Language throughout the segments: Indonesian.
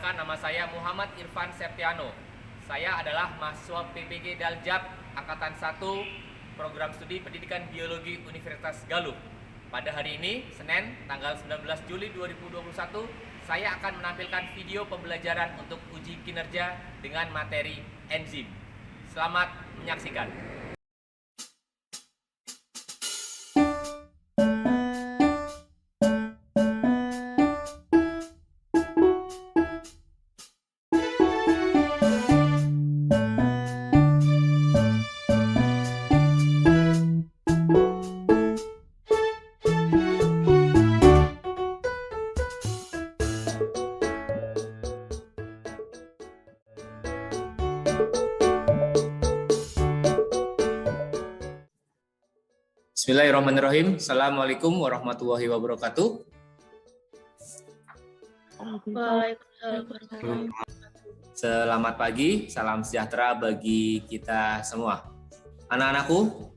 Perkenalkan, nama saya Muhammad Irfan Septiano. Saya adalah mahasiswa PPG Daljab Angkatan 1 Program Studi Pendidikan Biologi Universitas Galuh. Pada hari ini, Senin, tanggal 19 Juli 2021, saya akan menampilkan video pembelajaran untuk uji kinerja dengan materi enzim. Selamat menyaksikan. Bismillahirrahmanirrahim. Assalamualaikum warahmatullahi wabarakatuh. Waalaikumsalam. Selamat pagi, salam sejahtera bagi kita semua. Anak-anakku,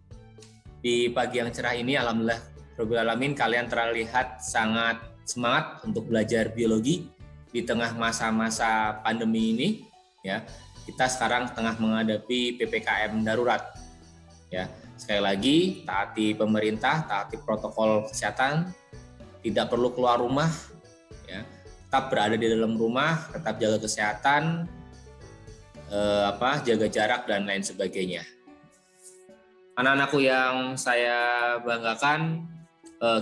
di pagi yang cerah ini, alhamdulillah rabbil alamin, kalian terlihat sangat semangat untuk belajar biologi di tengah masa-masa pandemi ini. Ya, kita sekarang tengah menghadapi PPKM darurat. Ya. Sekali lagi, taati pemerintah, taati protokol kesehatan, tidak perlu keluar rumah, ya, tetap berada di dalam rumah, tetap jaga kesehatan, jaga jarak dan lain sebagainya. Anak-anakku yang saya banggakan,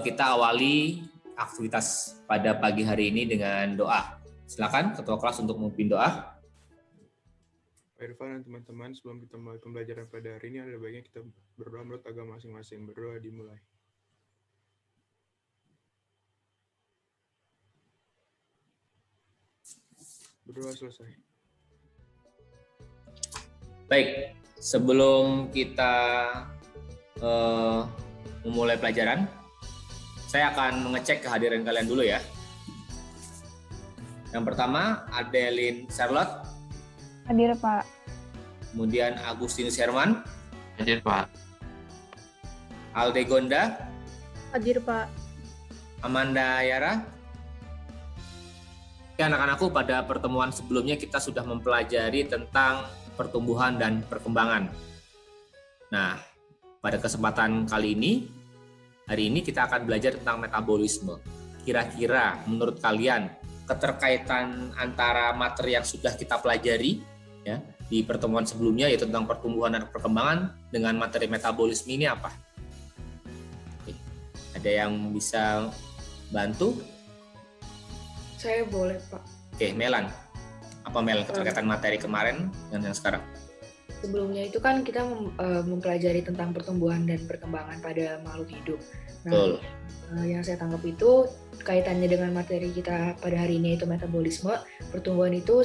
kita awali aktivitas pada pagi hari ini dengan doa. Silakan Ketua Kelas untuk memimpin doa. Pak Irfan dan teman-teman, sebelum kita mulai pembelajaran pada hari ini, ada baiknya kita berdoa menurut agama masing-masing. Berdoa dimulai. Berdoa selesai. Baik, sebelum kita memulai pelajaran, saya akan mengecek kehadiran kalian dulu ya. Yang pertama, Adeline Charlotte. Hadir, Pak. Kemudian Agustinus Herman. Hadir, Pak. Aldegonda. Hadir, Pak. Amanda Yara. Ya, anak-anakku, pada pertemuan sebelumnya kita sudah mempelajari tentang pertumbuhan dan perkembangan. Nah, pada kesempatan kali ini, hari ini kita akan belajar tentang metabolisme. Kira-kira menurut kalian keterkaitan antara materi yang sudah kita pelajari ya di pertemuan sebelumnya, yaitu tentang pertumbuhan dan perkembangan, dengan materi metabolisme ini apa? Oke. Ada yang bisa bantu? Saya boleh, Pak. Oke, Melan. Apa Mel keterkaitan materi kemarin dan yang sekarang? Sebelumnya itu kan kita mempelajari tentang pertumbuhan dan perkembangan pada makhluk hidup. Betul. Yang saya tangkap itu kaitannya dengan materi kita pada hari ini, yaitu metabolisme. Pertumbuhan itu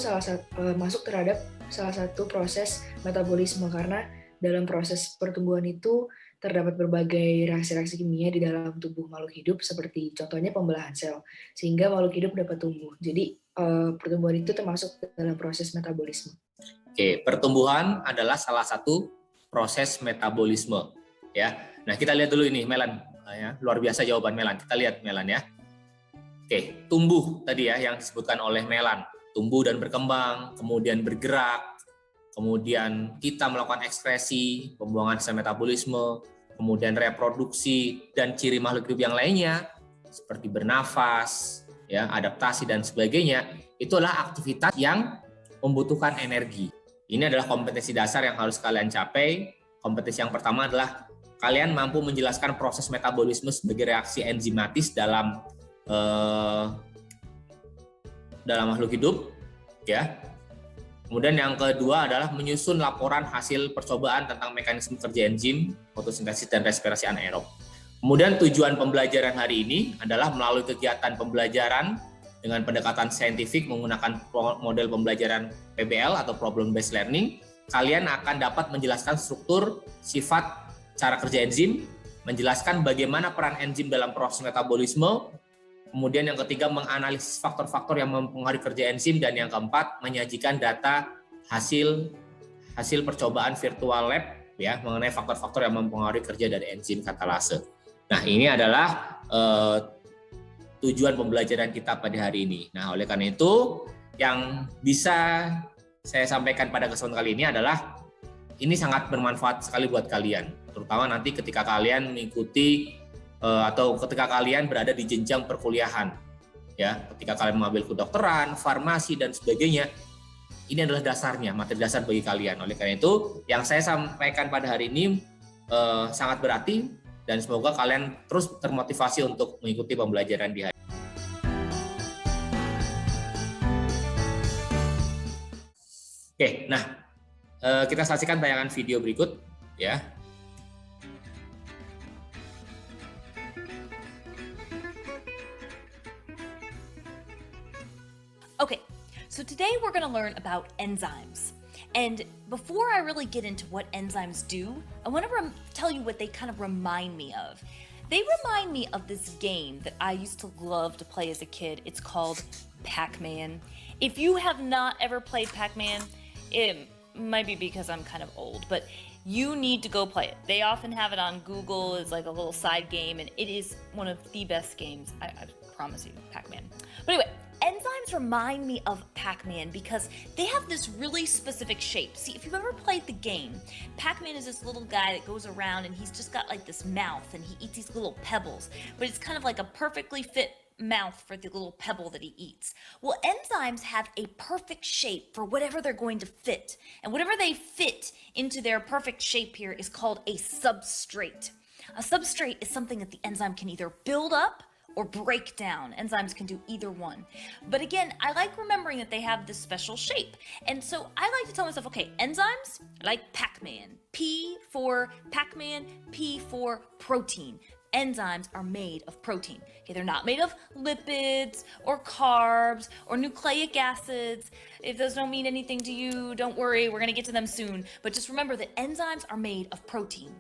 masuk terhadap salah satu proses metabolisme, karena dalam proses pertumbuhan itu terdapat berbagai reaksi-reaksi kimia di dalam tubuh makhluk hidup, seperti contohnya pembelahan sel, sehingga makhluk hidup dapat tumbuh. Jadi pertumbuhan itu termasuk dalam proses metabolisme. Oke, pertumbuhan adalah salah satu proses metabolisme. Ya, nah kita lihat dulu ini Melan. Ya, luar biasa jawaban Melan. Kita lihat Melan ya. Oke, tumbuh tadi ya yang disebutkan oleh Melan. Tumbuh dan berkembang, kemudian bergerak, kemudian kita melakukan ekskresi, pembuangan sel metabolisme, kemudian reproduksi dan ciri makhluk hidup yang lainnya seperti bernafas, ya, adaptasi dan sebagainya. Itulah aktivitas yang membutuhkan energi. Ini adalah kompetensi dasar yang harus kalian capai. Kompetensi yang pertama adalah kalian mampu menjelaskan proses metabolisme sebagai reaksi enzimatis dalam makhluk hidup, ya. Kemudian yang kedua adalah menyusun laporan hasil percobaan tentang mekanisme kerja enzim, fotosintesis dan respirasi anaerob. Kemudian tujuan pembelajaran hari ini adalah melalui kegiatan pembelajaran dengan pendekatan saintifik menggunakan model pembelajaran PBL atau Problem Based Learning, kalian akan dapat menjelaskan struktur, sifat, cara kerja enzim, menjelaskan bagaimana peran enzim dalam proses metabolisme, kemudian yang ketiga menganalisis faktor-faktor yang mempengaruhi kerja enzim, dan yang keempat menyajikan data hasil percobaan virtual lab ya mengenai faktor-faktor yang mempengaruhi kerja dari enzim katalase. Nah, ini adalah tujuan pembelajaran kita pada hari ini. Nah, oleh karena itu yang bisa saya sampaikan pada kesempatan kali ini adalah ini sangat bermanfaat sekali buat kalian, terutama nanti ketika kalian mengikuti atau ketika kalian berada di jenjang perkuliahan, ya, ketika kalian mengambil kedokteran, farmasi dan sebagainya. Ini adalah dasarnya, materi dasar bagi kalian. Oleh karena itu, yang saya sampaikan pada hari ini sangat berarti dan semoga kalian terus termotivasi untuk mengikuti pembelajaran di hari. Oke, nah kita saksikan tayangan video berikut, ya. Okay, so today we're going to learn about enzymes. And before I really get into what enzymes do, I want to tell you what they kind of remind me of. They remind me of this game that I used to love to play as a kid. It's called Pac-Man. If you have not ever played Pac-Man, it might be because I'm kind of old, but you need to go play it. They often have it on Google as like a little side game, and it is one of the best games. I promise you, Pac-Man. But anyway, enzymes remind me of Pac-Man because they have this really specific shape. See, if you've ever played the game, Pac-Man is this little guy that goes around and he's just got like this mouth and he eats these little pebbles, but it's kind of like a perfectly fit mouth for the little pebble that he eats. Well, enzymes have a perfect shape for whatever they're going to fit, and whatever they fit into their perfect shape here is called a substrate. A substrate is something that the enzyme can either build up or break down. Enzymes can do either one. But again, I like remembering that they have this special shape. And so I like to tell myself, okay, enzymes, like Pac-Man. P for Pac-Man, P for protein. Enzymes are made of protein. Okay, they're not made of lipids or carbs or nucleic acids. If those don't mean anything to you, don't worry, we're gonna get to them soon. But just remember that enzymes are made of protein.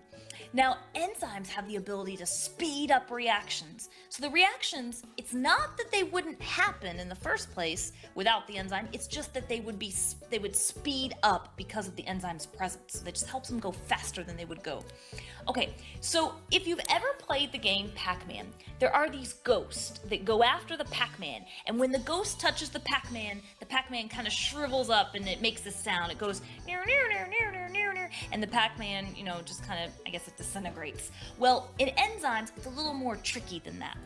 Now, enzymes have the ability to speed up reactions. So the reactions, it's not that they wouldn't happen in the first place without the enzyme, it's just that they would speed up because of the enzyme's presence. So that just helps them go faster than they would go. Okay, so if you've ever played the game Pac-Man, there are these ghosts that go after the Pac-Man, and when the ghost touches the Pac-Man kind of shrivels up and it makes this sound. It goes near, near, near, near, near, near, near, and the Pac-Man, just kind of, I guess it disintegrates. Well, in enzymes, it's a little more tricky than that.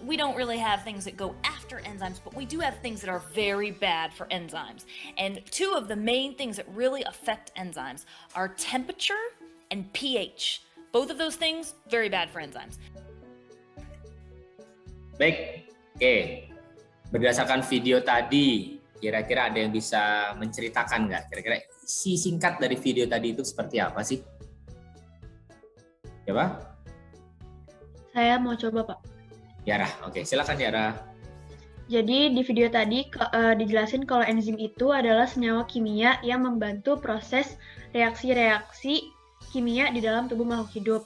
We don't really have things that go after enzymes, but we do have things that are very bad for enzymes. And two of the main things that really affect enzymes are temperature and pH. Both of those things, very bad for enzymes. Baik, oke. Berdasarkan video tadi, kira-kira ada yang bisa menceritakan nggak? Kira-kira isi singkat dari video tadi itu seperti apa sih? Ya, Pak? Saya mau coba, Pak. Yara, oke. Silakan Yara. Jadi di video tadi dijelasin kalau enzim itu adalah senyawa kimia yang membantu proses reaksi-reaksi kimia di dalam tubuh makhluk hidup.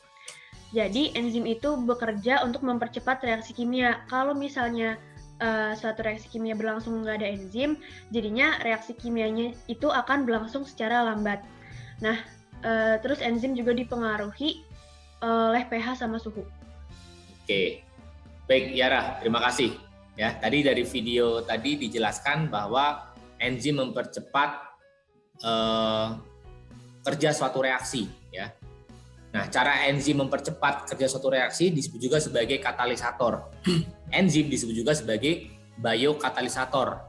Jadi enzim itu bekerja untuk mempercepat reaksi kimia. Kalau misalnya suatu reaksi kimia berlangsung nggak ada enzim, jadinya reaksi kimianya itu akan berlangsung secara lambat. Nah, terus enzim juga dipengaruhi oleh pH sama suhu. Oke, baik Yara, terima kasih. Ya, tadi dari video tadi dijelaskan bahwa enzim mempercepat kerja suatu reaksi. Ya, nah cara enzim mempercepat kerja suatu reaksi disebut juga sebagai katalisator. Enzim disebut juga sebagai biokatalisator,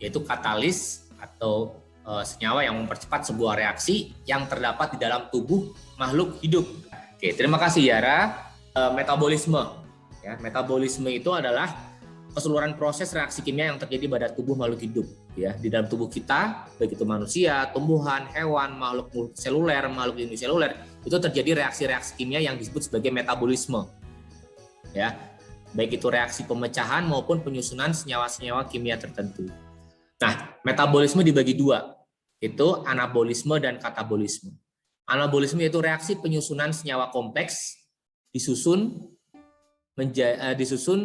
yaitu katalis atau senyawa yang mempercepat sebuah reaksi yang terdapat di dalam tubuh makhluk hidup. Oke, terima kasih Yara. Metabolisme. Ya, metabolisme itu adalah keseluruhan proses reaksi kimia yang terjadi pada tubuh makhluk hidup. Ya, di dalam tubuh kita, baik itu manusia, tumbuhan, hewan, makhluk multiseluler, makhluk uniseluler, itu terjadi reaksi-reaksi kimia yang disebut sebagai metabolisme. Ya, baik itu reaksi pemecahan maupun penyusunan senyawa-senyawa kimia tertentu. Nah, metabolisme dibagi dua, itu anabolisme dan katabolisme. Anabolisme yaitu reaksi penyusunan senyawa kompleks disusun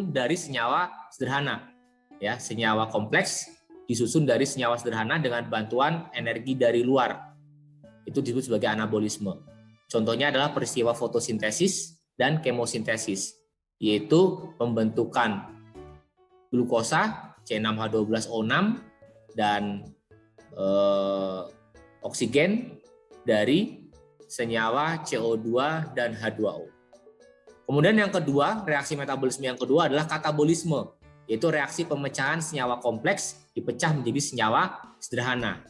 dari senyawa sederhana. Ya, senyawa kompleks disusun dari senyawa sederhana dengan bantuan energi dari luar. Itu disebut sebagai anabolisme. Contohnya adalah peristiwa fotosintesis dan kemosintesis, yaitu pembentukan glukosa C6H12O6 dan oksigen dari senyawa CO2 dan H2O. Kemudian yang kedua, reaksi metabolisme yang kedua adalah katabolisme, yaitu reaksi pemecahan senyawa kompleks dipecah menjadi senyawa sederhana.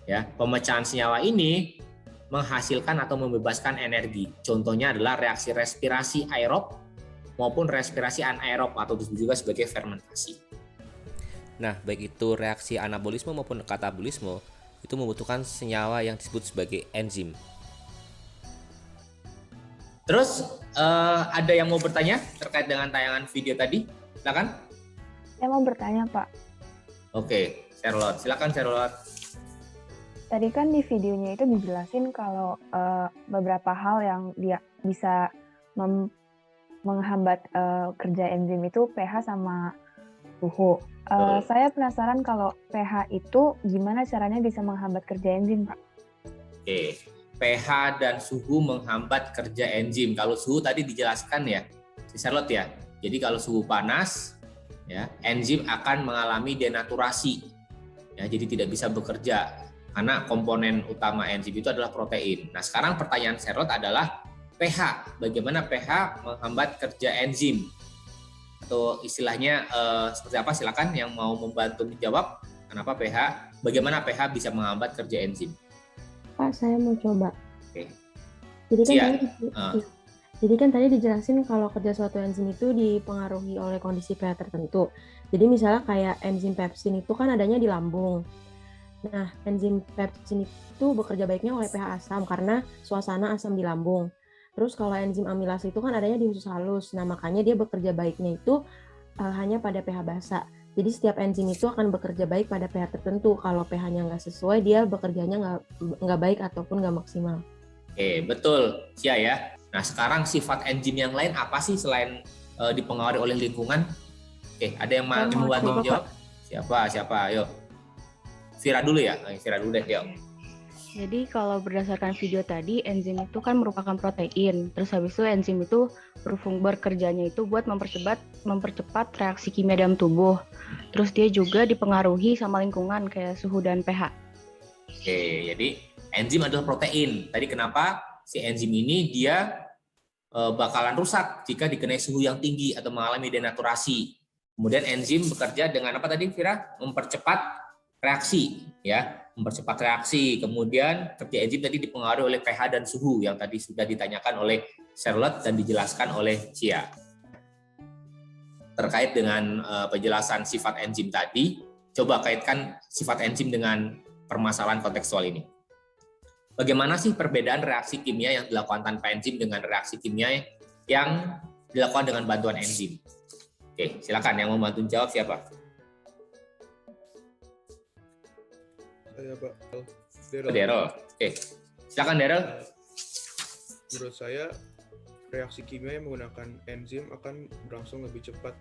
Ya, pemecahan senyawa ini menghasilkan atau membebaskan energi. Contohnya adalah reaksi respirasi aerob maupun respirasi anaerob atau disebut juga sebagai fermentasi. Nah, baik itu reaksi anabolisme maupun katabolisme itu membutuhkan senyawa yang disebut sebagai enzim. Terus ada yang mau bertanya terkait dengan tayangan video tadi? Silakan. Saya mau bertanya, Pak. Oke, Charlotte. Silakan Charlotte. Tadi kan di videonya itu dijelasin kalau beberapa hal yang dia bisa menghambat kerja enzim itu pH sama suhu. Saya penasaran kalau pH itu gimana caranya bisa menghambat kerja enzim, Pak? Oke, pH dan suhu menghambat kerja enzim. Kalau suhu tadi dijelaskan ya, si Charlotte ya. Jadi kalau suhu panas, ya enzim akan mengalami denaturasi. Ya, jadi tidak bisa bekerja karena komponen utama enzim itu adalah protein. Nah, sekarang pertanyaan Charlotte adalah pH. Bagaimana pH menghambat kerja enzim? Atau istilahnya seperti apa? Silakan yang mau membantu menjawab. Kenapa pH? Bagaimana pH bisa menghambat kerja enzim? Pak, saya mau coba. Oke. Jadi kan tadi dijelasin kalau kerja suatu enzim itu dipengaruhi oleh kondisi pH tertentu. Jadi misalnya kayak enzim pepsin itu kan adanya di lambung. Nah, enzim pepsin itu bekerja baiknya oleh pH asam karena suasana asam di lambung. Terus kalau enzim amilase itu kan adanya di usus halus. Nah, makanya dia bekerja baiknya itu hanya pada pH basa. Jadi setiap enzim itu akan bekerja baik pada pH tertentu. Kalau pH-nya nggak sesuai, dia bekerjanya nggak baik ataupun nggak maksimal. Oke, betul, Cia ya. Nah, sekarang sifat enzim yang lain apa sih selain dipengaruhi oleh lingkungan? Oke, ada yang mau membantu menjawab? Siapa? Yuk. Vira dulu ya. Vira dulu deh, yuk. Jadi kalau berdasarkan video tadi, enzim itu kan merupakan protein. Terus habis itu enzim itu bekerjanya itu buat mempercepat reaksi kimia dalam tubuh. Terus dia juga dipengaruhi sama lingkungan kayak suhu dan pH. Oke, jadi enzim adalah protein. Tadi kenapa si enzim ini dia bakalan rusak jika dikenai suhu yang tinggi atau mengalami denaturasi. Kemudian enzim bekerja dengan apa tadi, Vira? Mempercepat reaksi, ya, mempercepat reaksi. Kemudian kerja enzim tadi dipengaruhi oleh pH dan suhu yang tadi sudah ditanyakan oleh Charlotte dan dijelaskan oleh Cia. Terkait dengan penjelasan sifat enzim tadi, coba kaitkan sifat enzim dengan permasalahan kontekstual ini. Bagaimana sih perbedaan reaksi kimia yang dilakukan tanpa enzim dengan reaksi kimia yang dilakukan dengan bantuan enzim? Oke, silakan yang mau bantu jawab siapa? Saya Pak Daryl. Oke, silakan Daryl. Menurut saya reaksi kimia yang menggunakan enzim akan berlangsung lebih cepat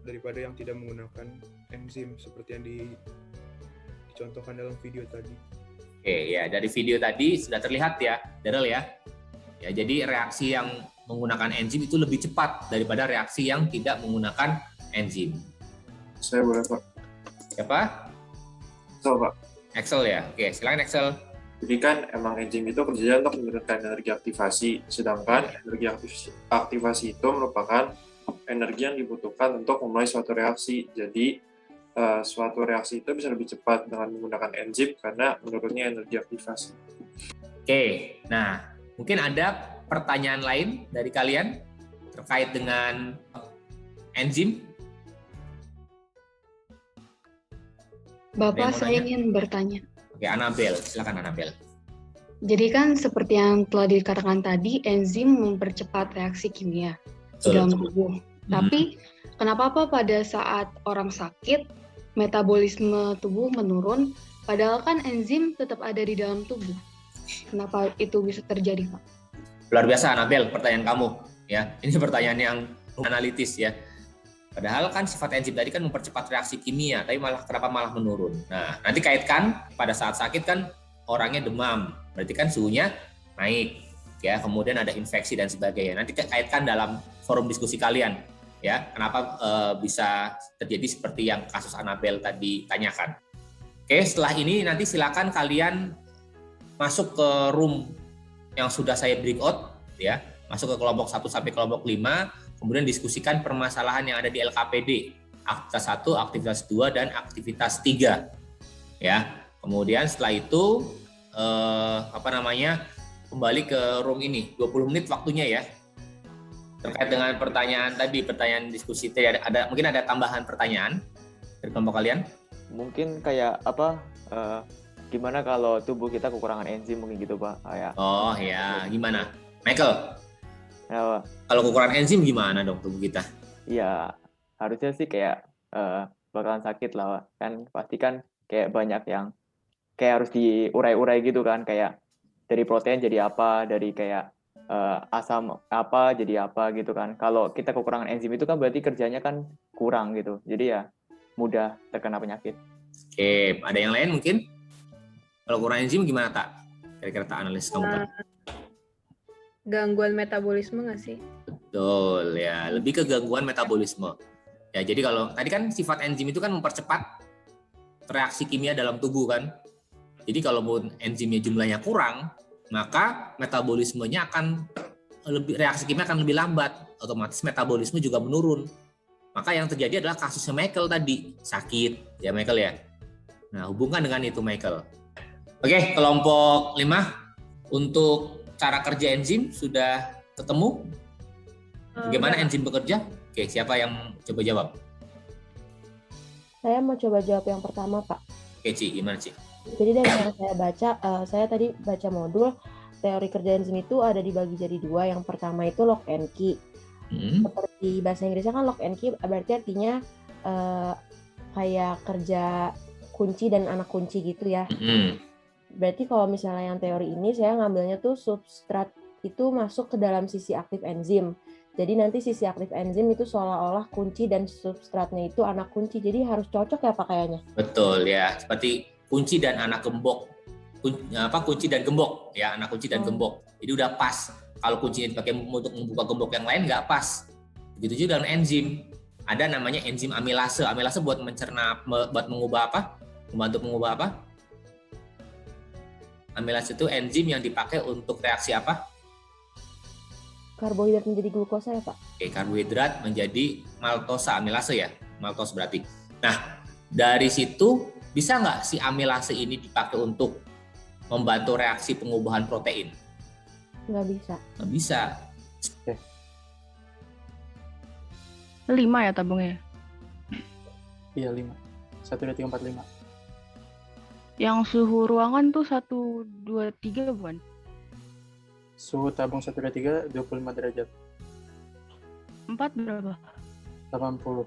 daripada yang tidak menggunakan enzim seperti yang dicontohkan dalam video tadi. Oke, ya dari video tadi sudah terlihat ya, Daryl ya. Ya, jadi reaksi yang menggunakan enzim itu lebih cepat daripada reaksi yang tidak menggunakan enzim. Saya boleh, Pak. Siapa? Excel, Pak. Excel ya. Oke, silakan Excel. Jadi kan emang enzim itu kerjanya untuk menurunkan energi aktivasi, sedangkan energi aktivasi itu merupakan energi yang dibutuhkan untuk memulai suatu reaksi. Jadi suatu reaksi itu bisa lebih cepat dengan menggunakan enzim karena menurunnya energi aktivasi. Oke, nah mungkin ada pertanyaan lain dari kalian terkait dengan enzim? Bapak, saya ingin bertanya. Oke, Anabel, silakan Anabel. Jadi kan seperti yang telah dikatakan tadi, enzim mempercepat reaksi kimia dalam tubuh. Tapi kenapa pada saat orang sakit, metabolisme tubuh menurun, padahal kan enzim tetap ada di dalam tubuh? Kenapa itu bisa terjadi, Pak? Luar biasa, Anabel, pertanyaan kamu. Ya, ini pertanyaan yang analitis ya. Padahal kan sifat enzim tadi kan mempercepat reaksi kimia, tapi kenapa malah menurun? Nah, nanti kaitkan pada saat sakit kan orangnya demam, berarti kan suhunya naik, ya. Kemudian ada infeksi dan sebagainya. Nanti kaitkan dalam forum diskusi kalian. ya kenapa bisa terjadi seperti yang kasus Annabel tadi tanyakan. Oke, setelah ini nanti silakan kalian masuk ke room yang sudah saya breakout, ya, masuk ke kelompok 1 sampai kelompok 5, kemudian diskusikan permasalahan yang ada di LKPD, aktivitas 1, aktivitas 2, dan aktivitas 3. Ya, kemudian setelah itu kembali ke room ini, 20 menit waktunya ya. Terkait dengan pertanyaan tadi, pertanyaan diskusi tadi, mungkin ada tambahan pertanyaan dari kelompok kalian? Mungkin kayak gimana kalau tubuh kita kekurangan enzim mungkin gitu Pak? Kayak. Oh ya, gimana? Michael? Ya, kalau kekurangan enzim gimana dong tubuh kita? Iya, harusnya sih kayak bakalan sakit lah Pak. Kan pasti kan kayak banyak yang kayak harus diurai-urai gitu kan, kayak dari protein jadi apa, dari kayak asam apa jadi apa gitu kan. Kalau kita kekurangan enzim itu kan berarti kerjanya kan kurang gitu. Jadi ya mudah terkena penyakit. Oke, ada yang lain mungkin? Kalau kurang enzim gimana Tak? Kira-kira Tak analisis kamu Tak? Gangguan metabolisme nggak sih? Betul ya, lebih ke gangguan metabolisme. Ya, jadi kalau tadi kan sifat enzim itu kan mempercepat reaksi kimia dalam tubuh kan. Jadi kalau enzimnya jumlahnya kurang, maka metabolismenya reaksi kimia akan lebih lambat, otomatis metabolisme juga menurun. Maka yang terjadi adalah kasusnya Michael tadi, sakit ya Michael ya. Nah, hubungkan dengan itu Michael. Oke, kelompok 5 untuk cara kerja enzim sudah ketemu? Bagaimana enzim bekerja? Oke, siapa yang coba jawab? Saya mau coba jawab yang pertama, Pak. Oke, Ci, gimana Ci? Jadi dari yang saya baca, saya tadi baca modul teori kerja enzim itu ada dibagi jadi 2. Yang pertama itu lock and key. Seperti bahasa Inggrisnya kan lock and key berarti artinya kayak kerja kunci dan anak kunci gitu ya. Berarti kalau misalnya yang teori ini saya ngambilnya tuh substrat itu masuk ke dalam sisi aktif enzim. Jadi nanti sisi aktif enzim itu seolah-olah kunci dan substratnya itu anak kunci. Jadi harus cocok ya Pak kayaknya. Betul ya, seperti kunci dan anak gembok. Kunci dan gembok ya, anak kunci dan gembok. Jadi udah pas. Kalau kuncinya dipakai untuk membuka gembok yang lain nggak pas. Begitu juga dengan enzim. Ada namanya enzim amilase. Amilase buat mencerna, buat mengubah apa? Membantu mengubah apa? Amilase itu enzim yang dipakai untuk reaksi apa? Karbohidrat menjadi glukosa ya Pak? Oke, karbohidrat menjadi maltosa, amilase ya, maltos berarti. Nah, dari situ bisa nggak si amilase ini dipakai untuk membantu reaksi pengubahan protein? Nggak bisa. Nggak bisa. 5 ya tabungnya? Iya 5. 1, 2, 3, 4, 5. Yang suhu ruangan tuh 1, 2, 3 bukan? Suhu tabung 1, 2, 3 25 derajat. 4 berapa? 80.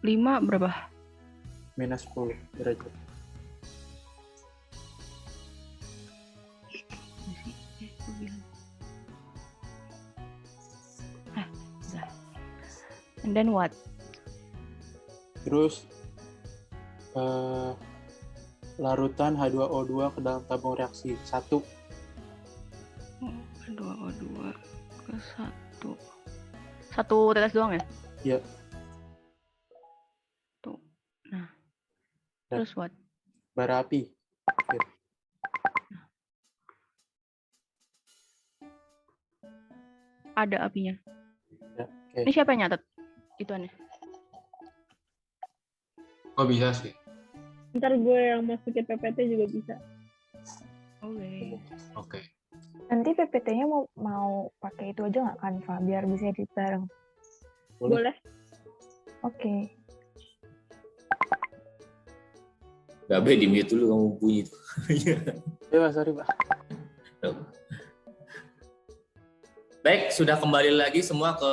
5 berapa? Minus 10 derajat. And then what? Terus larutan H2O2 ke dalam tabung reaksi 1. H2O2 ke 1. 1 tetes doang ya? Iya. Tuh. Nah. Terus what? Bara api. Ada apinya. Ya, okay. Ini siapa yang nyatet? Ituannya. Oh bisa sih. Ntar gue yang masukin PPT juga bisa. Oke. Nanti PPT-nya mau pakai itu aja nggak Canva biar bisa edit bareng? Boleh. Oke. Gabe di mute dulu kamu bunyi itu. Ya, sorry Pak. Baik, sudah kembali lagi semua ke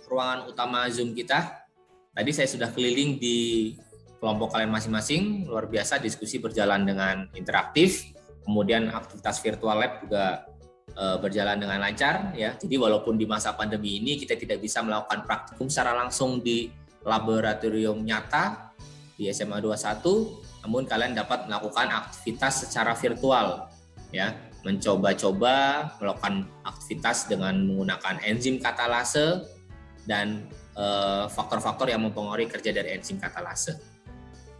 ruangan utama Zoom kita. Tadi saya sudah keliling di kelompok kalian masing-masing, luar biasa diskusi berjalan dengan interaktif, kemudian aktivitas virtual lab juga berjalan dengan lancar ya. Jadi walaupun di masa pandemi ini kita tidak bisa melakukan praktikum secara langsung di laboratorium nyata di SMA 21, namun kalian dapat melakukan aktivitas secara virtual ya. mencoba-coba melakukan aktivitas dengan menggunakan enzim katalase dan faktor-faktor yang mempengaruhi kerja dari enzim katalase.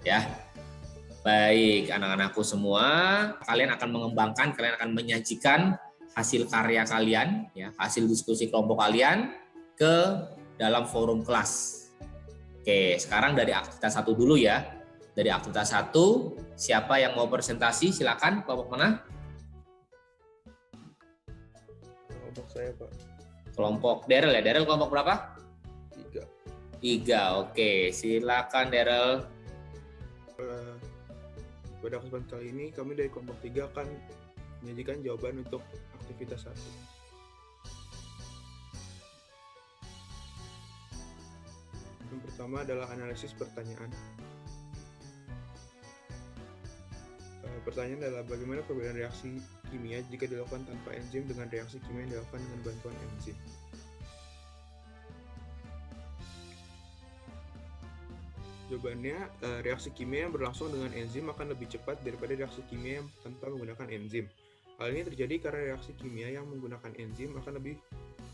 Ya. Baik, anak-anakku semua, kalian akan mengembangkan, kalian akan menyajikan hasil karya kalian, ya, hasil diskusi kelompok kalian ke dalam forum kelas. Oke, sekarang dari aktivitas 1 dulu ya. Dari aktivitas 1, siapa yang mau presentasi? Silakan, kelompok mana? Kelompok saya, Pak. Kelompok Daryl ya. Daryl kelompok berapa? 3. 3, oke. Silakan Daryl. Pada kesempatan kali ini, kami dari kelompok 3 akan menyajikan jawaban untuk aktivitas 1. Yang pertama adalah analisis pertanyaan. Pertanyaan adalah bagaimana perbedaan reaksi kimia jika dilakukan tanpa enzim dengan reaksi kimia yang dilakukan dengan bantuan enzim. Jawabannya, reaksi kimia yang berlangsung dengan enzim akan lebih cepat daripada reaksi kimia yang tanpa menggunakan enzim. Hal ini terjadi karena reaksi kimia yang menggunakan enzim akan lebih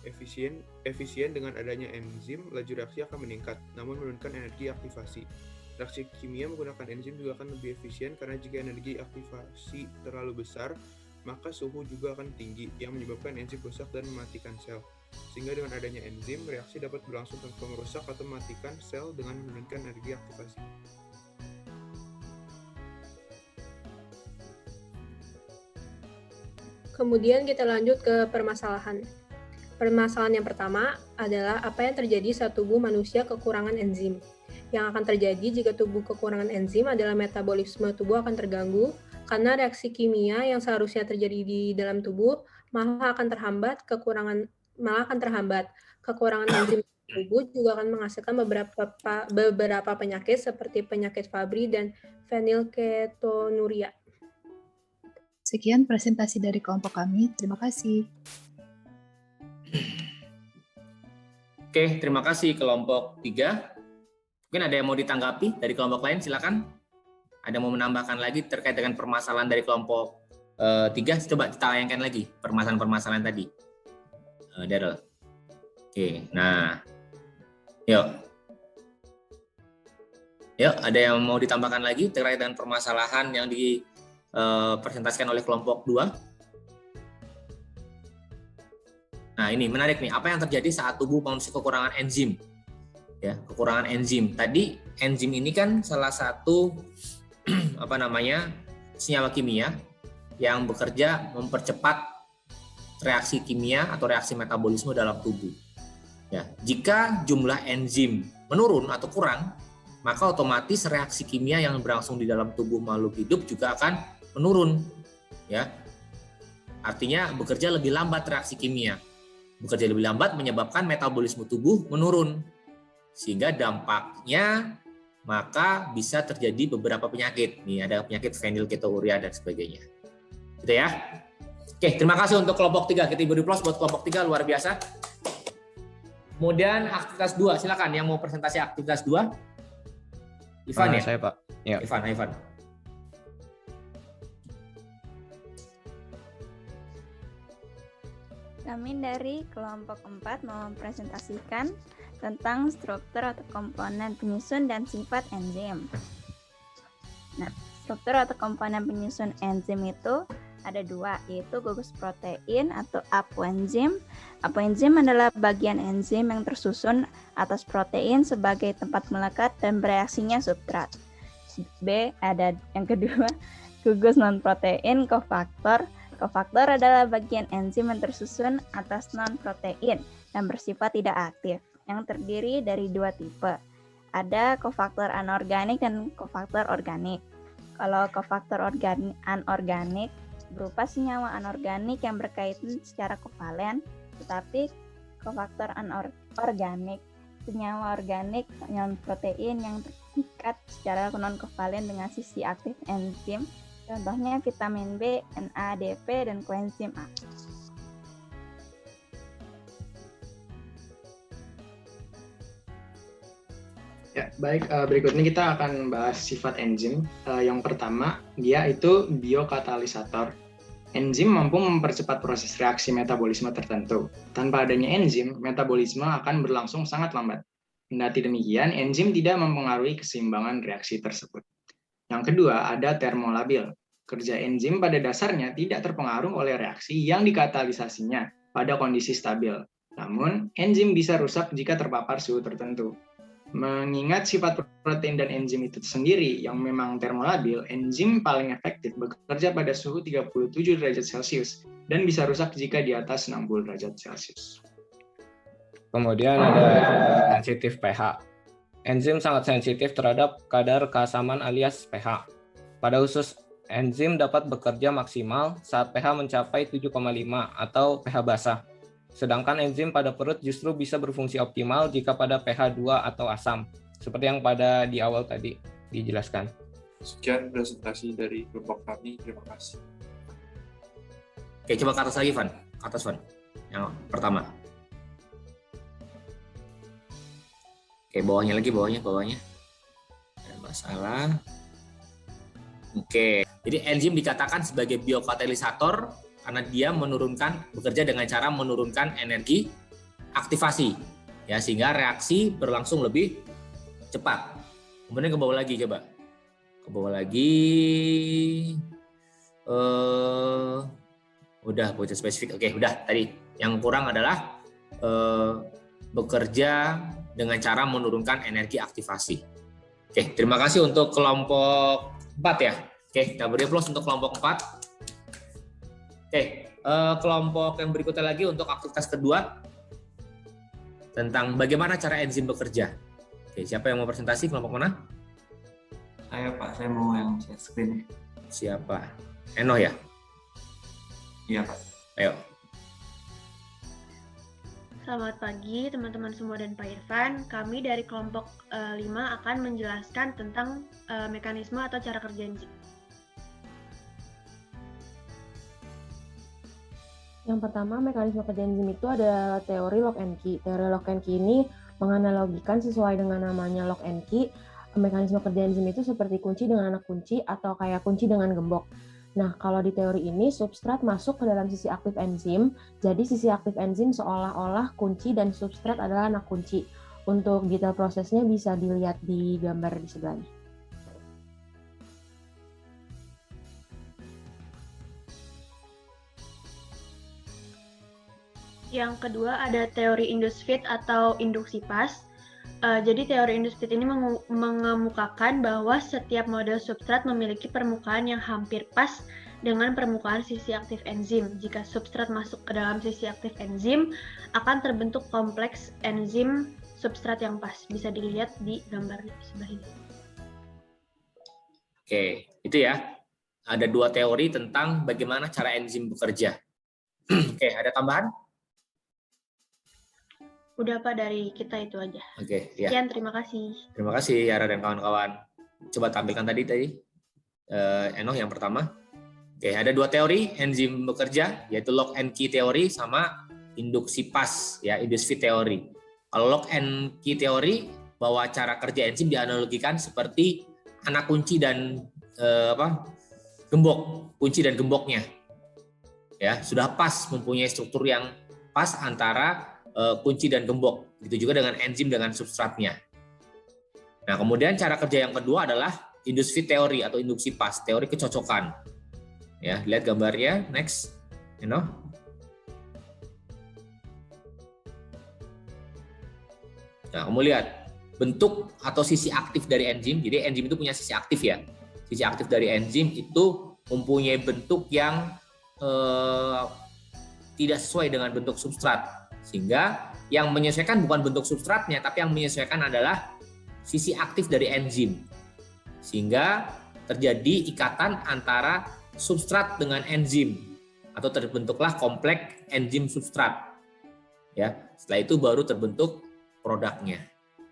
efisien dengan adanya enzim, laju reaksi akan meningkat, namun menurunkan energi aktivasi. Reaksi kimia menggunakan enzim juga akan lebih efisien karena jika energi aktivasi terlalu besar, maka suhu juga akan tinggi yang menyebabkan enzim rusak dan mematikan sel. Sehingga dengan adanya enzim, reaksi dapat berlangsung tanpa merusak atau mematikan sel dengan menurunkan energi aktivasi. Kemudian kita lanjut ke permasalahan. Permasalahan yang pertama adalah apa yang terjadi saat tubuh manusia kekurangan enzim. Yang akan terjadi jika tubuh kekurangan enzim adalah metabolisme tubuh akan terganggu karena reaksi kimia yang seharusnya terjadi di dalam tubuh malah akan terhambat. Kekurangan enzim tubuh juga akan menghasilkan beberapa penyakit seperti penyakit Fabry dan fenilketonuria. Sekian presentasi dari kelompok kami. Terima kasih. Oke, terima kasih kelompok 3. Mungkin ada yang mau ditanggapi dari kelompok lain, silakan. Ada yang mau menambahkan lagi terkait dengan permasalahan dari kelompok 3? Coba ditayangkan lagi permasalahan-permasalahan tadi. Daryl. Oke, nah, yuk, ada yang mau ditambahkan lagi terkait dengan permasalahan yang dipresentasikan oleh kelompok 2? Nah, ini menarik nih, apa yang terjadi saat tubuh manusia kekurangan enzim? Ya, kekurangan enzim. Tadi enzim ini kan salah satu senyawa kimia yang bekerja mempercepat reaksi kimia atau reaksi metabolisme dalam tubuh. Ya, jika jumlah enzim menurun atau kurang, maka otomatis reaksi kimia yang berlangsung di dalam tubuh makhluk hidup juga akan menurun. Ya, artinya bekerja lebih lambat reaksi kimia. Bekerja lebih lambat menyebabkan metabolisme tubuh menurun. Sehingga dampaknya maka bisa terjadi beberapa penyakit. Nih ada penyakit fenilketonuria dan sebagainya. Gitu ya. Oke, terima kasih untuk kelompok 3. Kita beri aplaus buat kelompok 3, luar biasa. Kemudian aktivitas 2, silakan yang mau presentasi aktivitas 2. Ivan ya? Saya Pak. Ya. Ivan. Kami dari kelompok 4 mau mempresentasikan tentang struktur atau komponen penyusun dan sifat enzim. Nah, struktur atau komponen penyusun enzim itu ada 2, yaitu gugus protein atau apoenzim. Apoenzim adalah bagian enzim yang tersusun atas protein sebagai tempat melekat dan bereaksinya substrat. B, ada yang kedua, gugus non-protein kofaktor. Kofaktor adalah bagian enzim yang tersusun atas non-protein dan bersifat tidak aktif, yang terdiri dari 2 tipe. Ada kofaktor anorganik dan kofaktor organik. Kalau kofaktor anorganik berupa senyawa anorganik yang berkaitan secara kovalen, tetapi kofaktor anorganik senyawa organik non-protein yang terikat secara non-kovalen dengan sisi aktif enzim. Contohnya vitamin B, NADP, dan koenzim A. Ya, baik. Berikutnya kita akan bahas sifat enzim. Yang pertama, dia itu biokatalisator. enzim mampu mempercepat proses reaksi metabolisme tertentu. Tanpa adanya enzim, metabolisme akan berlangsung sangat lambat. Kendati demikian, enzim tidak mempengaruhi keseimbangan reaksi tersebut. Yang kedua, ada termolabil. Kerja enzim pada dasarnya tidak terpengaruh oleh reaksi yang dikatalisasinya pada kondisi stabil. Namun, enzim bisa rusak jika terpapar suhu tertentu. Mengingat sifat protein dan enzim itu sendiri yang memang termolabil, enzim paling efektif bekerja pada suhu 37 derajat Celcius dan bisa rusak jika di atas 60 derajat Celcius. Kemudian ada sensitif pH. Enzim sangat sensitif terhadap kadar keasaman alias pH. Pada khusus, enzim dapat bekerja maksimal saat pH mencapai 7,5 atau pH basah. Sedangkan enzim pada perut justru bisa berfungsi optimal jika pada pH 2 atau asam, seperti yang pada di awal tadi dijelaskan. Sekian presentasi dari kelompok kami, terima kasih. Oke, coba ke atas lagi, Van. Ke atas, Van. Yang pertama. Oke, bawahnya lagi, bawahnya. Ada masalah. Oke, jadi enzim dikatakan sebagai biokatalisator karena dia bekerja dengan cara menurunkan energi aktivasi, ya, sehingga reaksi berlangsung lebih cepat. Kemudian ke bawah lagi, coba ke bawah lagi. Udah bocor spesifik. Oke, udah tadi. Yang kurang adalah bekerja dengan cara menurunkan energi aktivasi. Oke, terima kasih untuk kelompok 4 ya. Oke, kita beri aplaus untuk kelompok 4. Oke, kelompok yang berikutnya lagi untuk aktivitas kedua tentang bagaimana cara enzim bekerja. Oke, siapa yang mau presentasi? Kelompok mana? Saya Pak, saya mau yang share screen. Siapa? Enoh ya? Iya Pak. Ayo. Selamat pagi teman-teman semua dan Pak Irfan. Kami dari kelompok 5 akan menjelaskan tentang mekanisme atau cara kerja enzim. Yang pertama, mekanisme kerja enzim itu ada teori lock and key. Teori lock and key ini menganalogikan sesuai dengan namanya lock and key. Mekanisme kerja enzim itu seperti kunci dengan anak kunci atau kayak kunci dengan gembok. Nah, kalau di teori ini, substrat masuk ke dalam sisi aktif enzim. Jadi, sisi aktif enzim seolah-olah kunci dan substrat adalah anak kunci. Untuk detail prosesnya bisa dilihat di gambar di sebelahnya. Yang kedua ada teori induced fit atau induksi pas. Jadi teori induced fit ini mengemukakan bahwa setiap model substrat memiliki permukaan yang hampir pas dengan permukaan sisi aktif enzim. Jika substrat masuk ke dalam sisi aktif enzim, akan terbentuk kompleks enzim substrat yang pas. Bisa dilihat di gambar di sebelah ini. Oke, itu ya. Ada dua teori tentang bagaimana cara enzim bekerja. Oke, ada tambahan? Udah Pak, dari kita itu aja. Oke, ya. Sekian, terima kasih. Terima kasih Yara dan kawan-kawan. Coba tampilkan tadi Enoh yang pertama. Oke, ada dua teori enzim bekerja, yaitu lock and key teori sama induksi pas, ya, induced fit teori. Kalau lock and key teori, bahwa cara kerja enzim dianalogikan seperti anak kunci dan gembok, kunci dan gemboknya. Ya, sudah pas mempunyai struktur yang pas antara kunci dan gembok. Begitu juga dengan enzim dengan substratnya. Nah, kemudian cara kerja yang kedua adalah induced fit teori atau induksi pas, teori kecocokan. Ya, lihat gambarnya, next. Nah, kamu lihat bentuk atau sisi aktif dari enzim. Jadi enzim itu punya sisi aktif ya. Sisi aktif dari enzim itu mempunyai bentuk yang tidak sesuai dengan bentuk substrat. Sehingga yang menyesuaikan bukan bentuk substratnya, tapi yang menyesuaikan adalah sisi aktif dari enzim. Sehingga terjadi ikatan antara substrat dengan enzim atau terbentuklah kompleks enzim substrat. Ya, setelah itu baru terbentuk produknya.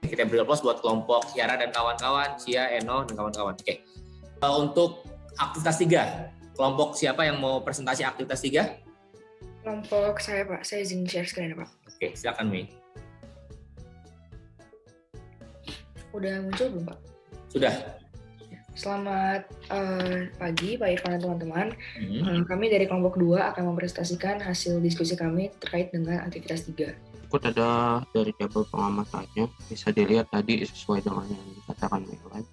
Kita beri aplaus buat kelompok Yara dan kawan-kawan, Cia, Eno dan kawan-kawan. Oke. Untuk aktivitas 3, kelompok siapa yang mau presentasi aktivitas 3? Kelompok saya Pak, saya izin share screen ya Pak. Oke, silakan Mei. Udah muncul belum Pak? Sudah. Selamat pagi Pak Irfan dan teman-teman. Kami dari kelompok 2 akan mempresentasikan hasil diskusi kami terkait dengan aktivitas 3. Berikut ada dari tabel pengamatannya, bisa dilihat tadi sesuai dengan yang dikatakan Melan.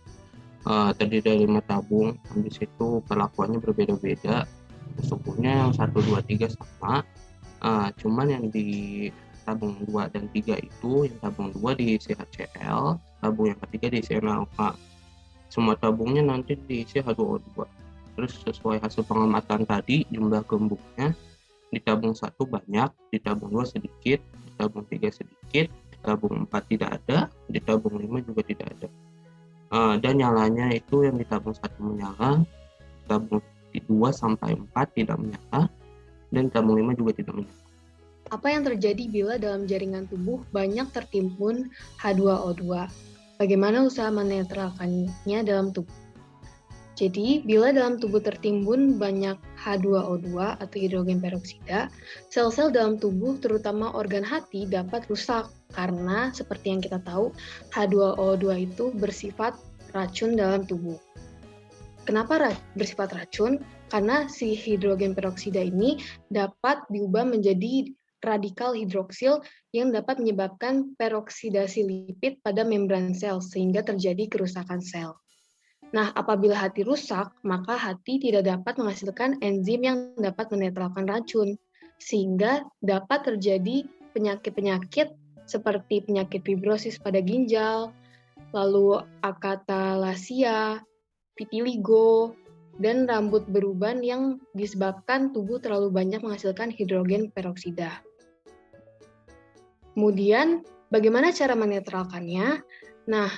Terdiri dari 5 tabung, di situ perlakuannya berbeda-beda. Sukunya yang 1, 2, 3 sama, cuman yang di tabung 2 dan 3 itu, yang tabung 2 diisi HCl, tabung yang ketiga diisi NaOH. Semua tabungnya nanti diisi H2O2. Terus sesuai hasil pengamatan tadi, jumlah gembungnya di tabung 1 banyak, di tabung 2 sedikit, di tabung 3 sedikit, di tabung 4 tidak ada, di tabung 5 juga tidak ada. Dan nyalanya itu yang di tabung 1 menyala, di tabung 2 sampai 4 tidak menyala, dan di tabung 5 juga tidak menyala. Apa yang terjadi bila dalam jaringan tubuh banyak tertimbun H2O2? Bagaimana usaha menetralkannya dalam tubuh? Jadi, bila dalam tubuh tertimbun banyak H2O2 atau hidrogen peroksida, sel-sel dalam tubuh, terutama organ hati, dapat rusak karena seperti yang kita tahu, H2O2 itu bersifat racun dalam tubuh. Kenapa bersifat racun? Karena si hidrogen peroksida ini dapat diubah menjadi radikal hidroksil yang dapat menyebabkan peroksidasi lipid pada membran sel sehingga terjadi kerusakan sel. Nah, apabila hati rusak, maka hati tidak dapat menghasilkan enzim yang dapat menetralkan racun, sehingga dapat terjadi penyakit-penyakit seperti penyakit fibrosis pada ginjal, lalu akatalasia, vitiligo, dan rambut beruban yang disebabkan tubuh terlalu banyak menghasilkan hidrogen peroksida. Kemudian, bagaimana cara menetralkannya? Nah,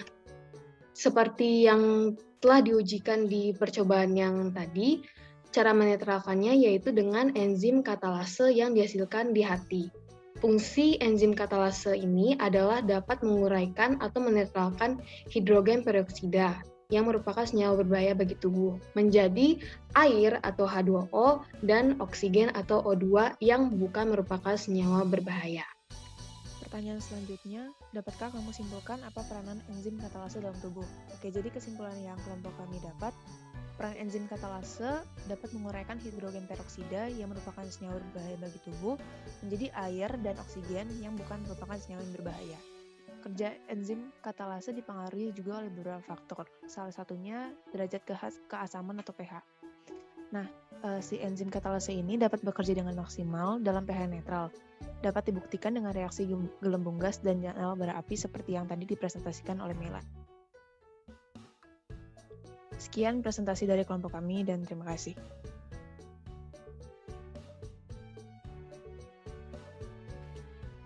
seperti yang telah diujikan di percobaan yang tadi, cara menetralkannya yaitu dengan enzim katalase yang dihasilkan di hati. Fungsi enzim katalase ini adalah dapat menguraikan atau menetralkan hidrogen peroksida yang merupakan senyawa berbahaya bagi tubuh, menjadi air atau H2O dan oksigen atau O2 yang bukan merupakan senyawa berbahaya. Pertanyaan selanjutnya, dapatkah kamu simpulkan apa peranan enzim katalase dalam tubuh? Oke, jadi kesimpulan yang kelompok kami dapat, peran enzim katalase dapat menguraikan hidrogen peroksida yang merupakan senyawa berbahaya bagi tubuh menjadi air dan oksigen yang bukan merupakan senyawa yang berbahaya. Kerja enzim katalase dipengaruhi juga oleh beberapa faktor, salah satunya derajat keasaman atau pH. Nah, si enzim katalase ini dapat bekerja dengan maksimal dalam pH netral. Dapat dibuktikan dengan reaksi gelembung gas dan nyala bara api seperti yang tadi dipresentasikan oleh Melan. Sekian presentasi dari kelompok kami dan terima kasih.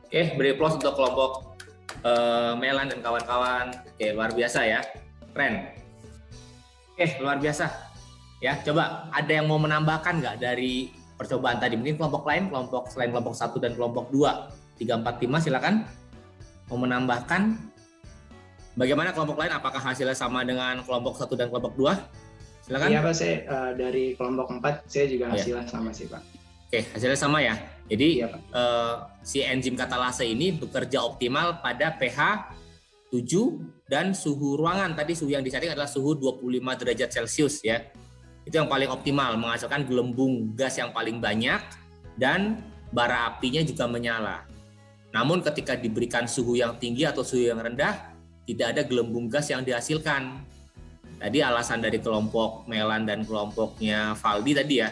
Oke, beri aplaus untuk kelompok Melan dan kawan-kawan. Oke, luar biasa ya. Keren. Oke, luar biasa. Ya, coba ada yang mau menambahkan nggak dari percobaan tadi? Mungkin kelompok lain, selain kelompok 1 dan kelompok 2, 3, 4, 5, silakan. Mau menambahkan bagaimana kelompok lain? Apakah hasilnya sama dengan kelompok 1 dan kelompok 2? Silakan. Iya Pak, saya dari kelompok 4, saya juga hasilnya sama sih Pak. Oke, hasilnya sama ya. Jadi si enzim katalase ini bekerja optimal pada pH 7 dan suhu ruangan. Tadi suhu yang disetting adalah suhu 25 derajat Celcius ya. Itu yang paling optimal, menghasilkan gelembung gas yang paling banyak dan bara apinya juga menyala. Namun ketika diberikan suhu yang tinggi atau suhu yang rendah, tidak ada gelembung gas yang dihasilkan. Tadi alasan dari kelompok Melan dan kelompoknya Valdi tadi ya,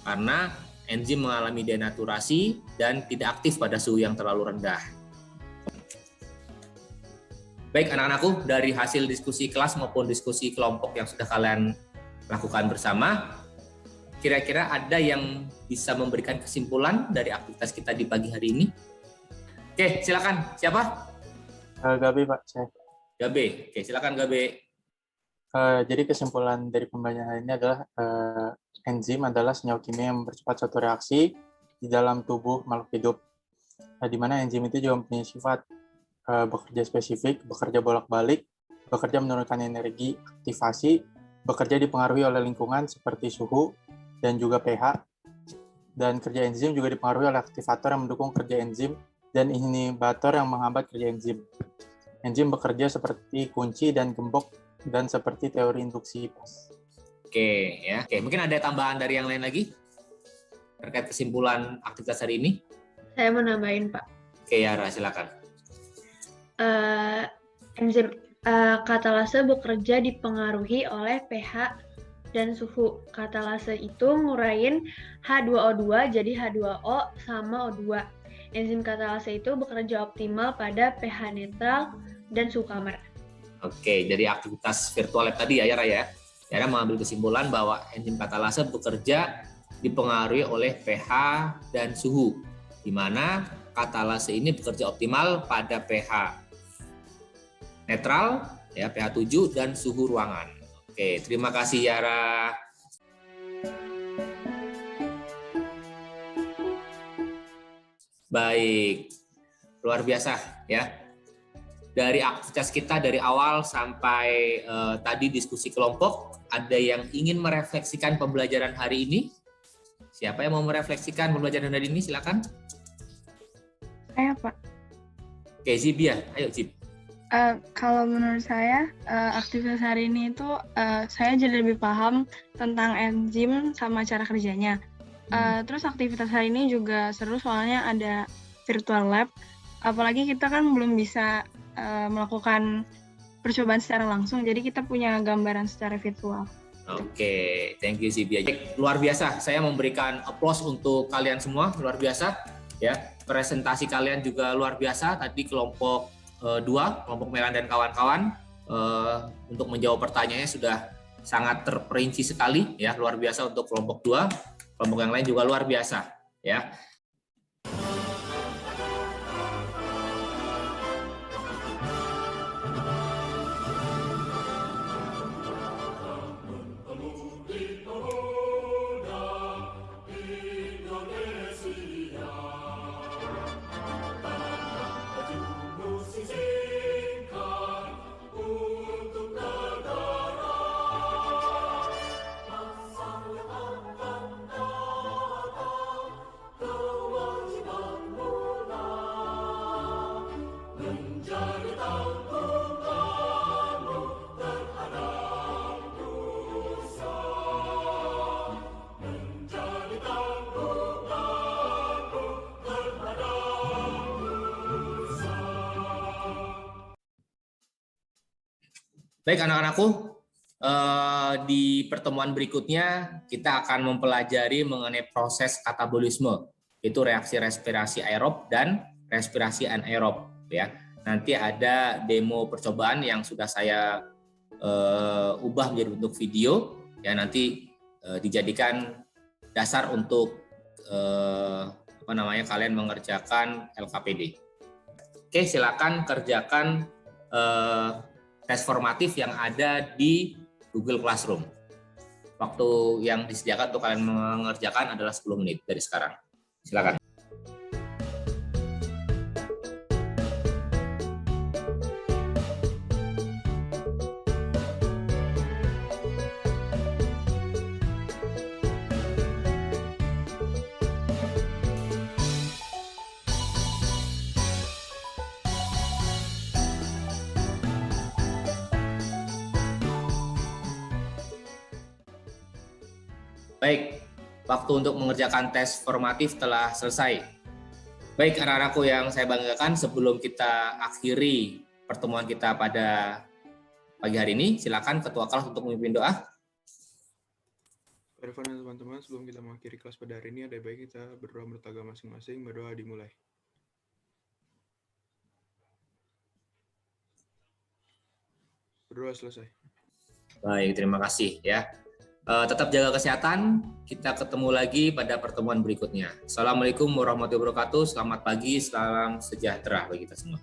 karena enzim mengalami denaturasi dan tidak aktif pada suhu yang terlalu rendah. Baik anak-anakku, dari hasil diskusi kelas maupun diskusi kelompok yang sudah kalian lakukan bersama, kira-kira ada yang bisa memberikan kesimpulan dari aktivitas kita di pagi hari ini? Oke, silakan. Siapa? Gabe, Pak. Saya. Gabe. Oke, silakan Gabe. Jadi kesimpulan dari pembelajaran ini adalah enzim adalah senyawa kimia yang mempercepat suatu reaksi di dalam tubuh makhluk hidup. Di mana enzim itu juga mempunyai sifat bekerja spesifik, bekerja bolak-balik, bekerja menurunkan energi, aktivasi, bekerja dipengaruhi oleh lingkungan seperti suhu dan juga pH, dan kerja enzim juga dipengaruhi oleh aktivator yang mendukung kerja enzim dan inhibitor yang menghambat kerja enzim. Enzim bekerja seperti kunci dan gembok dan seperti teori induksi pas. Oke, ya. Oke, mungkin ada tambahan dari yang lain lagi terkait kesimpulan aktivitas hari ini? Saya mau nambahin, Pak. Oke, Yara, silakan. Enzim katalase bekerja dipengaruhi oleh pH dan suhu. Katalase itu nguraiin H2O2 jadi H2O sama O2. Enzim katalase itu bekerja optimal pada pH netral dan suhu kamar. Oke, dari aktivitas virtual lab tadi ya, Yara ya. Yara mengambil kesimpulan bahwa enzim katalase bekerja dipengaruhi oleh pH dan suhu, di mana katalase ini bekerja optimal pada pH netral, ya pH 7 dan suhu ruangan. Oke, terima kasih Yara. Baik, luar biasa ya. Dari aktivitas kita dari awal sampai tadi diskusi kelompok, ada yang ingin merefleksikan pembelajaran hari ini? Siapa yang mau merefleksikan pembelajaran hari ini? Silakan. Saya, Pak. Oke, Zib ya. Ayo, Zib. Kalau menurut saya, aktivitas hari ini itu saya jadi lebih paham tentang enzim sama cara kerjanya. Terus aktivitas hari ini juga seru soalnya ada virtual lab. Apalagi kita kan belum bisa melakukan percobaan secara langsung, jadi kita punya gambaran secara virtual. Oke, thank you Zibia. Luar biasa, saya memberikan applause untuk kalian semua, luar biasa. Ya, presentasi kalian juga luar biasa. Tadi kelompok 2, kelompok Melan dan kawan-kawan untuk menjawab pertanyaannya sudah sangat terperinci sekali, ya luar biasa untuk kelompok 2. Kelompok yang lain juga luar biasa, ya. Baik anak-anakku, di pertemuan berikutnya kita akan mempelajari mengenai proses katabolisme, yaitu reaksi respirasi aerob dan respirasi anaerob. Ya, nanti ada demo percobaan yang sudah saya ubah menjadi bentuk video, ya nanti dijadikan dasar untuk kalian mengerjakan LKPD. Oke, silakan kerjakan tes formatif yang ada di Google Classroom. Waktu yang disediakan untuk kalian mengerjakan adalah 10 menit dari sekarang. Silakan. Baik, waktu untuk mengerjakan tes formatif telah selesai. Baik, anak-anakku yang saya banggakan, sebelum kita akhiri pertemuan kita pada pagi hari ini, silakan Ketua Kelas untuk memimpin doa. Pak Irfan dan teman-teman, sebelum kita mengakhiri kelas pada hari ini, ada baik kita berdoa menurut agama masing-masing. Berdoa dimulai. Berdoa selesai. Baik, terima kasih ya. Tetap jaga kesehatan, kita ketemu lagi pada pertemuan berikutnya. Assalamualaikum warahmatullahi wabarakatuh, selamat pagi, salam sejahtera bagi kita semua.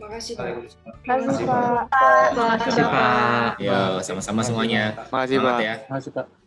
Makasih Pak. Makasih Pak. Makasih Pak. Ya, sama-sama semuanya. Makasih Pak. Ya. Makasih Pak.